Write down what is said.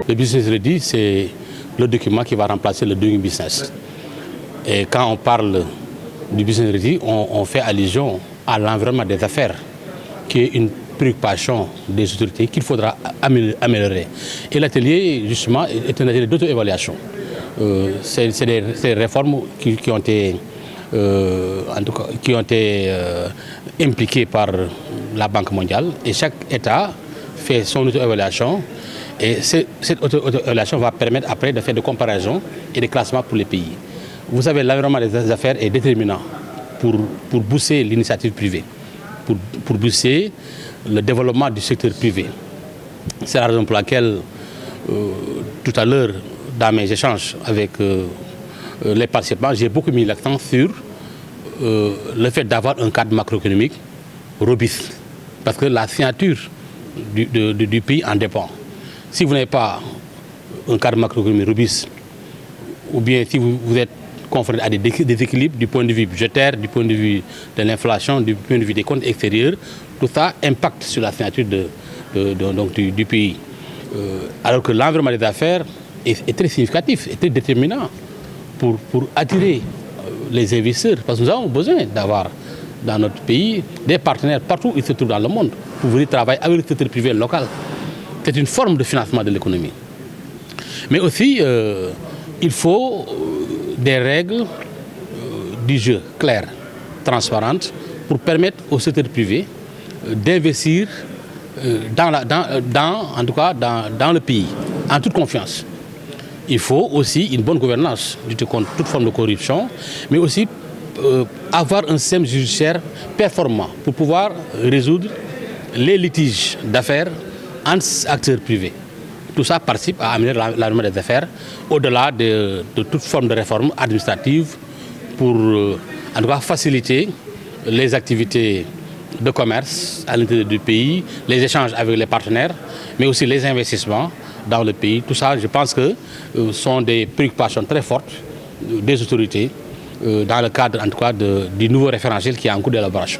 Le Business Ready, c'est le document qui va remplacer le Doing Business. Et quand on parle du Business Ready, on fait allusion à l'environnement des affaires, qui est une préoccupation des autorités qu'il faudra améliorer. Et l'atelier, justement, est un atelier d'auto-évaluation. C'est des réformes qui ont été, impliquées par la Banque mondiale. Et chaque État fait son auto-évaluation. Et cette auto-évaluation va permettre après de faire des comparaisons et des classements pour les pays. Vous savez, l'environnement des affaires est déterminant pour booster l'initiative privée, pour booster le développement du secteur privé. C'est la raison pour laquelle, tout à l'heure, dans mes échanges avec les participants, j'ai beaucoup mis l'accent sur le fait d'avoir un cadre macroéconomique robuste. Parce que la signature du pays en dépend. Si vous n'avez pas un cadre macroéconomique robuste, ou bien si vous êtes confronté à des déséquilibres du point de vue budgétaire, du point de vue de l'inflation, du point de vue des comptes extérieurs, tout ça impacte sur la signature du pays. Alors que l'environnement des affaires est très significatif, est très déterminant pour attirer les investisseurs. Parce que nous avons besoin d'avoir dans notre pays des partenaires partout où ils se trouvent dans le monde pour venir travailler avec le secteur privé local. C'est une forme de financement de l'économie. Mais aussi, il faut des règles du jeu claires, transparentes, pour permettre au secteur privé d'investir dans le pays, en toute confiance. Il faut aussi une bonne gouvernance, lutter contre toute forme de corruption, mais aussi avoir un système judiciaire performant pour pouvoir résoudre les litiges d'affaires entre acteurs privés. Tout ça participe à améliorer l'environnement des affaires au-delà de toute forme de réforme administrative pour en tout cas faciliter les activités de commerce à l'intérieur du pays, les échanges avec les partenaires, mais aussi les investissements dans le pays. Tout ça, je pense que sont des préoccupations très fortes des autorités dans le cadre en tout cas du nouveau référentiel qui est en cours d'élaboration.